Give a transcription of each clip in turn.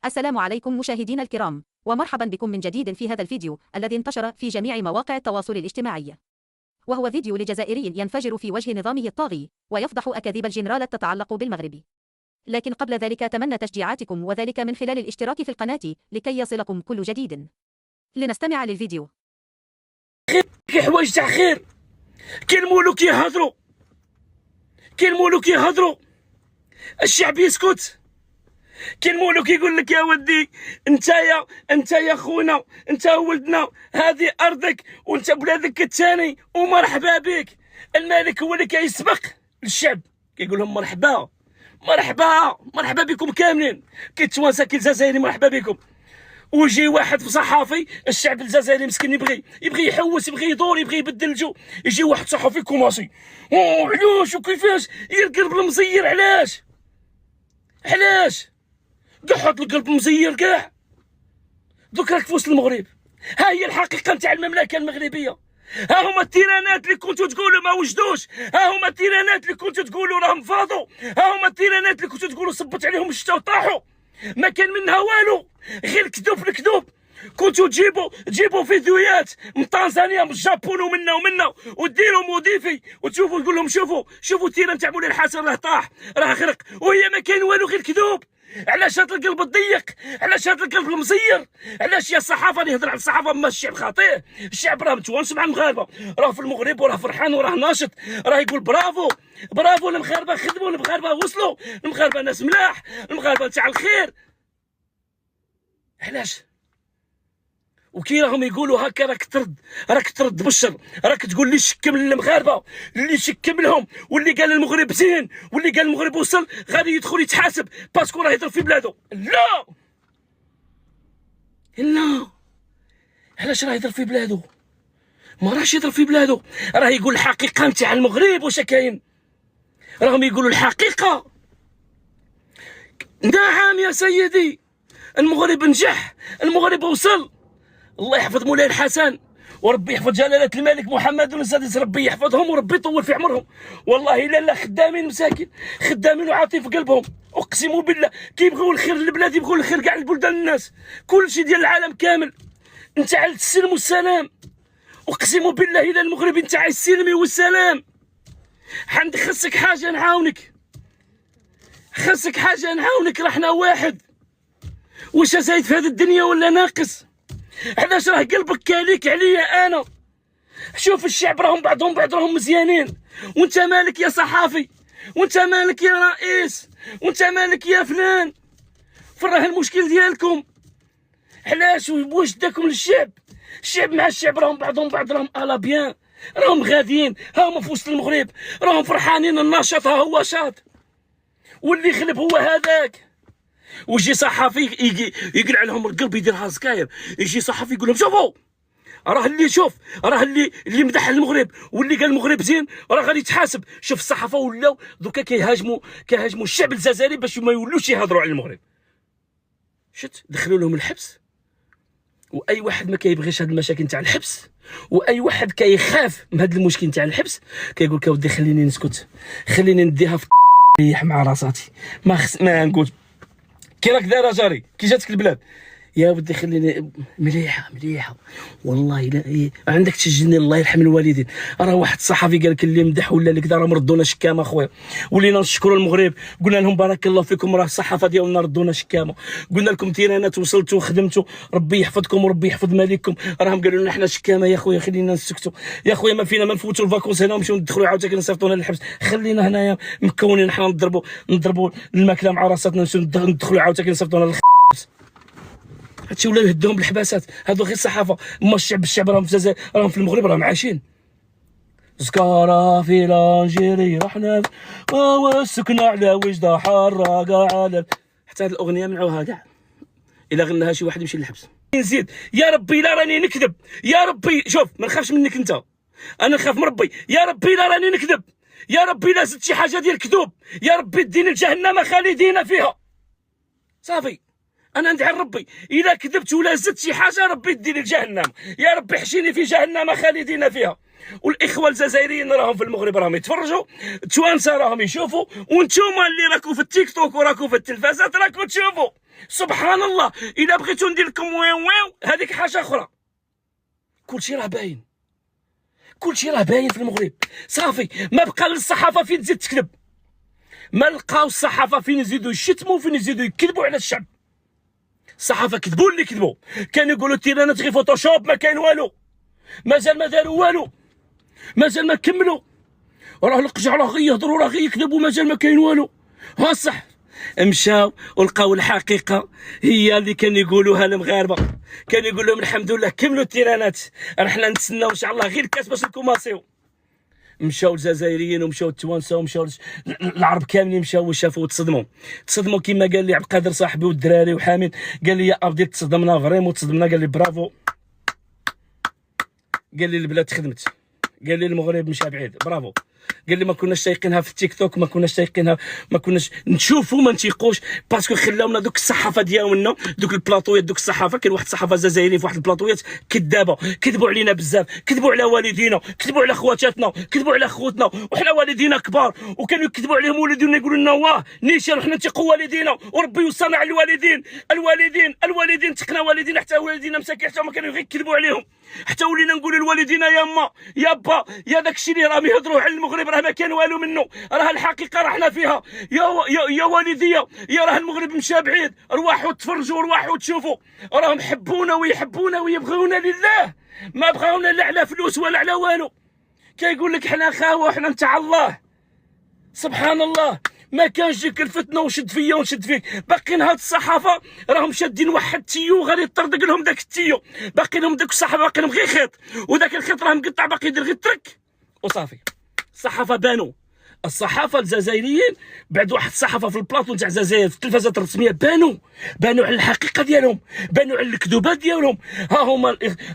السلام عليكم مشاهدينا الكرام، ومرحبا بكم من جديد في هذا الفيديو الذي انتشر في جميع مواقع التواصل الاجتماعي. وهو فيديو لجزائري ينفجر في وجه نظامه الطاغي ويفضح أكاذيب الجنرال تتعلق بالمغرب. لكن قبل ذلك أتمنى تشجيعاتكم، وذلك من خلال الاشتراك في القناة لكي يصلكم كل جديد. لنستمع للفيديو. كاين حوايج تاع خير، كاين الملوك يهضروا، الشعب يسكت. كاين مولوك يقول لك يا ودي انت يا خونا، انت ولدنا، هذه ارضك وانت بلادك الثاني ومرحبا بك. الملك هو اللي كيسبق للشعب، كيقول لهم مرحبا بكم كاملين. كاين توانسه، كاين الجزائري، مرحبا بكم. ويجي واحد في صحافي، الشعب الجزائري مسكين يبغي يحوس، يبغي يدور، يبغي يبدل الجو. يجي واحد صحفي كوماسي، علاش وكيفاش يا القلب المزير؟ علاش كاع حط القلب مزير كاع؟ دوك راك في وسط المغرب، ها هي الحقيقه نتاع المملكه المغربيه. ها هما التيرانات اللي كنتو تقولوا ما وجدوش، ها هما التيرانات اللي كنتو تقولوا راهم فاضوا، ها هما التيرانات اللي كنتو تقولوا صبت عليهم الشتا وطاحوا. ما كان منها والو، غير الكذوب في الكذوب. كنتو تجيبوا فيديوهات من طنزانيا، من الجابون، ومنا وديروا موديفي وتشوفوا، تقول لهم شوفوا التيران تاع مولاي الحسن راه طاح، راه غرق، وهي ما كاين والو، غير الكذوب. علاش هذا القلب الضيق؟ علاش هذا القلب المزير؟ علاش يا الصحافه اللي يهضر على الصحافه؟ ما الشعب خاطئ، الشعب راه متوانس مع المغاربه، راه في المغرب وراه فرحان وراه ناشط، راه يقول برافو المغاربه خدموا، المغاربه وصلوا، المغاربه ناس ملاح، المغاربه تاع الخير. علاش؟ وكي راهم يقولوا هكا راك ترد بشر، راك تقول اللي شكم للمغاربه، اللي شكم لهم، واللي قال المغرب زين، واللي قال المغرب وصل غادي يدخل يتحاسب باسكو راه يضرب في بلادو. لا، علاش راه يضرب في بلادو؟ ما راهش يضرب في بلادو، راه يقول الحقيقه نتاع المغرب. واش كاين؟ راهم يقولوا الحقيقه. نعم يا سيدي، المغرب نجح، المغرب وصل. الله يحفظ مولاي الحسن، وربي يحفظ جلالة الملك محمد السادس، ربي يحفظهم وربي يطول في عمرهم. والله لا خدامين مساكين، خدامين وعاطين في قلبهم، اقسم بالله كيبغيو الخير للبلاد، يبغيو الخير كاع للبلدان الناس، كلشي ديال العالم كامل نتاع السلم والسلام. اقسم بالله الى المغرب نتاع السلم والسلام. خصك حاجه نعاونك، رحنا واحد. واش زايد في هذه الدنيا ولا ناقص؟ علاش راه قلبك كاليك عليا انا؟ شوف الشعب راهم بعضهم راهم مزيانين، وانت مالك يا صحافي، وانت مالك يا رئيس، وانت مالك يا فلان؟ فين راه المشكل ديالكم؟ علاش واش داكم للشعب؟ الشعب مع الشعب راهم بعضهم راهم الا بيان، راهم غاديين، ها هما في وسط المغرب راهم فرحانين، النشاط ها هو شاط، واللي يغلب هو هذاك. ويجي صحافي يجي يقلع لهم القلب، يديرها سكاير. يجي صحافي يقول لهم شوفوا، راه اللي مدح المغرب واللي قال المغرب زين راه غادي يتحاسب. شوف الصحافه ولاو دوكا كيهاجموا الشعب الجزائري باش ما يولوش يهضروا على المغرب. شت دخلوا لهم الحبس، واي واحد ما كيبغيش هاد المشاكل تاع الحبس، واي واحد كيخاف من هاد المشكل تاع الحبس كيقول لك اودي خليني نسكت، خليني نديها في ريح مع راساتي، ما نقول كي راك دايره جاري، كي جاتك البلاد يا ودي خليني مليحه والله. لا عندك تسجلني، الله يرحم الوالدين. راه واحد الصحفي قال لك اللي مدح ولا لك راه مردونا شكامه اخويا، ولينا نشكروا المغرب، قلنا لهم بارك الله فيكم، راه الصحافه ديالنا ردونا شكامه، قلنا لكم تيرانات وصلتوا وخدمتوا، ربي يحفظكم وربي يحفظ مالكم. راهم قالوا لنا حنا شكامه يا خويا، خلينا نسكتوا يا خويا، ما فينا ما نفوتوا الفاكونس هنا ونمشيو ندخلوا عاوتاني نصيفطونا للحبس، خلينا هنايا مكونين حنا نضربوا الماكله مع راساتنا، نمشيو ندخلوا عاوتاني نصيفطونا للحبس. هادشي ولاو يهدوهم بالحباسات، هادو غير الصحافه. اما الشعب راهم في الجزائر، راهم في المغرب راهم عايشين. زكارة في لانجيري رحنا وسكنا على وجده حرقة على، حتى هاد الاغنيه منعوها كاع، الا غناها شي واحد يمشي للحبس. نزيد يا ربي لا راني نكذب، يا ربي شوف ما نخافش منك انت، انا نخاف من ربي. يا ربي لا راني نكذب، يا ربي لا زدت شي حاجه ديال الكذوب، يا ربي ديني لجهنم خالدين فيها. صافي انا ندعي لربي الا كذبت ولا زدت شي حاجه ربي يديني لجهنم، يا ربي حشيني في جهنم خالدين فيها. والاخوه الجزائريين راهم في المغرب راهم يتفرجوا، التوانسه راهم يشوفوا، وانتوما اللي راكم في التيك توك وراكم في التلفازات راكم تشوفوا. سبحان الله، الا بغيتو ندير لكم ويو هذيك حاجه اخرى. كلشي راه باين، كلشي راه باين في المغرب. صافي ما بقى للصحافه فين تزيد تكذب، ما لقاو الصحافه فين يزيدوا يشتموا، فين يزيدوا يكذبوا على الشعب. الصحافه كذبوا اللي كذبوا، كانوا يقولوا التيرانات غير فوتوشوب، ما كاين والو، مازال ما داروا والو، مازال ما كملوا، راه القجع راه غير يهضروا راه غير يكذبوا، مازال ما كاين والو. ها صح، مشاو ولقاو الحقيقه هي اللي كانوا يقولوها المغاربه، كانوا يقول لهم الحمد لله كملوا التيرانات، رحنا نتسناو ان شاء الله غير الكاس باش نكوماسيو. مشاو الجزائريين ومشاو التوانسه ومشاو العرب كاملين، مشاو وشافوا تصدموا كما قال لي عبد القادر صاحبي والدراري وحامد، قال لي يا ابدي تصدمنا فريمون تصدمنا، قال لي برافو، قال لي البلاد خدمت، قال لي المغرب مشى بعيد، برافو. قال لي ما كناش سايقينها في التيك توك، ما كناش سايقينها، ما كناش نشوفوا ما نتيقوش، باسكو خلاونا دوك الصحافه ديالنا، دوك البلاطويات، دوك الصحافه. كاين واحد الصحافه جزائريه في واحد البلاطويات كذابه، كذبوا علينا بزاف، كذبوا على والدينا، كذبوا على خواتاتنا، كذبوا على خوتنا، وحنا والدينا كبار، وكانوا يكذبوا عليهم والدينا، يقولوا لنا واه نيشان وحنا نتيقوا والدينا، وربي وصلنا على الوالدين تقنا والدينا، حتى والدينا مساكين حتى ما كانوا غير يكذبوا عليهم، حتى ولينا نقولوا لوالدينا يا ما يا با يا داك الشيء اللي راهم يهضروا على المغرب راه ما كان والو منه، راه الحقيقه راه حنا فيها. يا والديا، يا راه المغرب مشى بعيد، ارواحوا تفرجوا، ارواحوا تشوفوا، راهم حبونا ويحبونا ويبغونا لله، ما بغاونا لا على فلوس ولا على والو. كيقول لك حنا خاوه حنا نتاع الله. سبحان الله، ما كانش ديك الفتنه وشد فيا ونشد فيك. باقيين هاد الصحافه راهم شادين واحد التيو غادي يطردق لهم داك التيو، باقي لهم داك الصحافه باقي لهم غير خيط، وداك الخيط راه مقطع باقي يدير غير ترك وصافي. الصحافه بانوا، الصحافه الجزائريين بعد واحد الصحافه في البلاطو تاع الجزائر في التلفازات الرسميه بانوا على الحقيقه ديالهم، بانوا على الكذوبات ديالهم. ها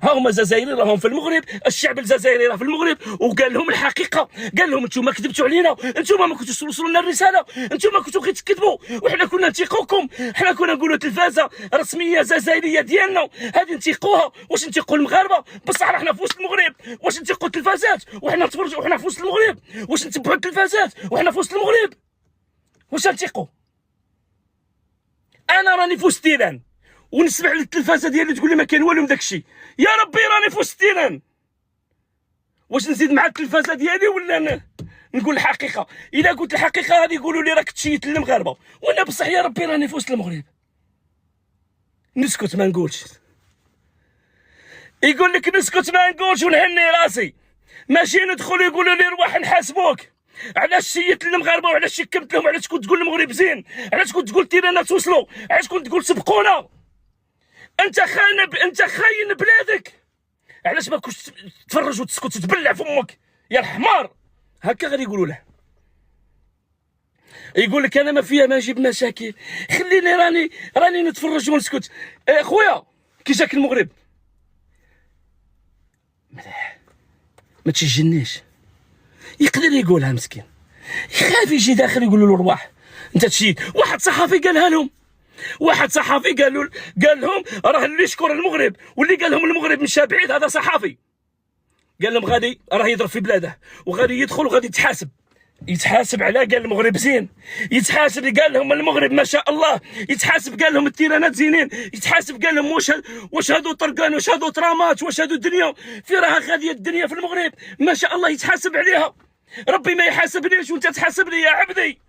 هما الجزائريين راهم في المغرب، الشعب الجزائري راه في المغرب، وقال لهم الحقيقه، قال لهم انتم كذبتوا علينا، انتم ما كنتوش توصلوا لنا الرساله، انتم كنتوا غير تكذبوا، وحنا كنا نتيقوكم، حنا كنا نقولوا تلفازه رسميه جزائريه ديالنا هذه نتيقوها. واش نتيقوا المغاربه؟ بصح راه حنا في وسط المغرب، واش نتيقوا التلفازات وحنا نتفرجوا وحنا في وسط المغرب؟ واش نتبعوا التلفازات وحنا في وسط المغرب؟ واش نتيقوا؟ انا راني في وسط تيران ونسمع للتلفازه ديالي تقول لي ما كاين والو من داك الشيء، يا ربي راني في وسط تيران، واش نزيد مع التلفازه ديالي ولا نقول الحقيقه؟ الا قلت الحقيقه غادي يقولوا لي راك تشيت للمغاربه، وانا بصح يا ربي راني في وسط المغرب. نسكت ما نقولش، يقول لك نسكت ما نقولش ونهني راسي، ماشي ندخل يقولوا لي روح نحاسبوك علاش شيت للمغاربه وعلاش شكمت لهم، علاش كنت تقول المغرب زين، علاش كنت تقول تيرانات وصلوا، علاش كنت تقول سبقونا. انت خاين بلادك، علاش ما كنتش تفرج وتسكت تبلع فمك يا الحمار؟ هكا غادي يقولوا له. يقول لك انا ما فيها ما نجيب مشاكل، خليني راني نتفرج ونسكت. خويا كي جاك المغرب ما تشجنيش، يقدر يقولها مسكين، يخاف يجي داخل يقولوا له ارواح انت تشيد. واحد صحافي قالها لهم، واحد صحافي قال لهم راه اللي يشكر المغرب واللي قال لهم المغرب مشى بعيد هذا صحافي، قال لهم غادي راه يضرب في بلاده وغادي يدخل وغادي يتحاسب على قال المغرب زين، يتحاسب قال لهم المغرب ما شاء الله، يتحاسب قال لهم التيرانات زينين، يتحاسب قال لهم واش هادو طرقان، واش هادو ترامات، واش هادو الدنيا في راها غاديه الدنيا في المغرب ما شاء الله، يتحاسب عليها. ربي ما يحاسبنيش وانت تحاسبني يا عبدي،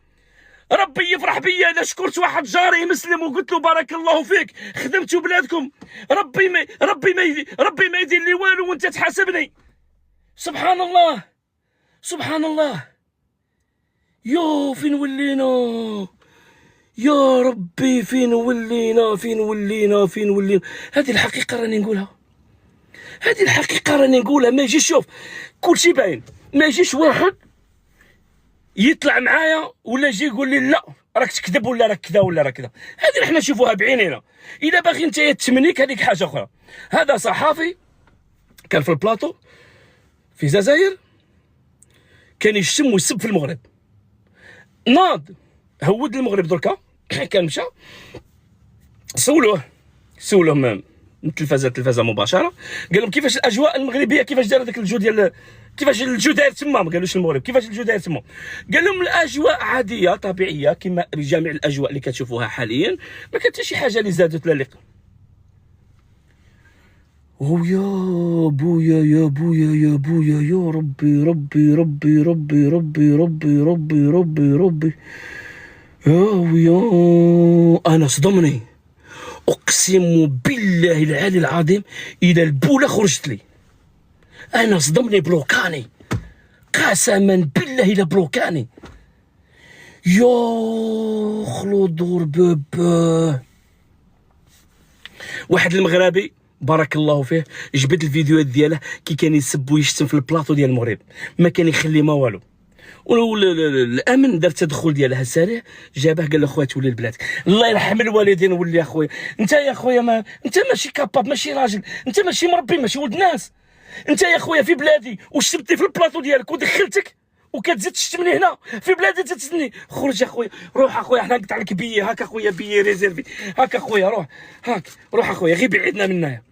ربي يفرح بيا اذا شكرت واحد جاري مسلم وقلت له بارك الله فيك خدمتوا بلادكم، ربي ما يدير لي والو وانت تحاسبني. سبحان الله سبحان الله. يو فين ولينا يا ربي، فين ولينا. هذه الحقيقه راني نقولها، ما يجيش شوف كلشي باين، ما يجيش واحد يطلع معايا ولا يجي يقول لي لا راك تكذب ولا راك كذا ولا راك كذا. هذه احنا نشوفوها بعينينا. اذا باغي انت تمنيك هذيك حاجه اخرى. هذا صحافي كان في البلاطو في الجزائر كان يشتم ويسب في المغرب، ناض هود المغرب دركا كان مشى سولوه من التلفازه مباشره، قال لهم كيفاش الاجواء المغربيه، كيفاش دار داك الجو ديال، كيفاش الجو داير تما، ما قالوش المغرب، كيفاش الجو داير تما. قال لهم الاجواء عاديه طبيعيه كما جميع الاجواء اللي كتشوفوها حاليا، ما كانت حتى شي حاجه اللي زادت لا لق. ويا بويا يا بويا يا بويا يا ربي ربي ربي ربي ربي ربي ربي ربي ربي يا ويا. انا صدمني اقسم بالله العلي العظيم الى البوله خرجت لي. انا صدمني بلوكاني، قسما بالله الى بلوكاني. يا خلودور بابا. واحد المغربي بارك الله فيه جبد الفيديوهات دياله كي كان يسب ويشتم في البلاطو ديال المغرب، ما كان يخلي ما والو. الامن دار التدخل ديالها سريع، جابه قال له خويا تولي لبلادك. الله يرحم الوالدين. ولي اخويا انت يا خويا، ما انت ماشي كاباب، ماشي راجل، انت ماشي مربي، ماشي ولد ناس. انت يا خويا في بلادي وشتمتني في البلاطو ديالك ودخلتك، وكتزيد تشتمني هنا في بلادي تتسني. خرج اخويا، روح اخويا، حنا نقطع لك بيه هاك اخويا، بيه ريزيرفي هاك اخويا، روح هاك، روح اخويا، غير بعيدنا منايا.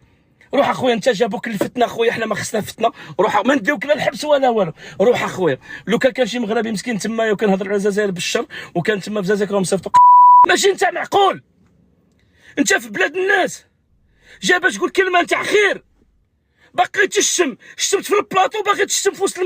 روح اخويا، انت جابوك الفتنه اخويا، حنا ما خصنا فتنه. روح، ما نديوك لا الحبس ولا والو. روح اخويا. لو كان شي مغربي مسكين تمايا وكنهضر على الجزائر بالشر، وكان تما في الجزائر راهم صيفطوا، ماشي انت معقول. انت في بلاد الناس جا باش تقول كلمه نتاع خير، باقي تشتم، شتمت في البلاطو باقي تشتم في وسط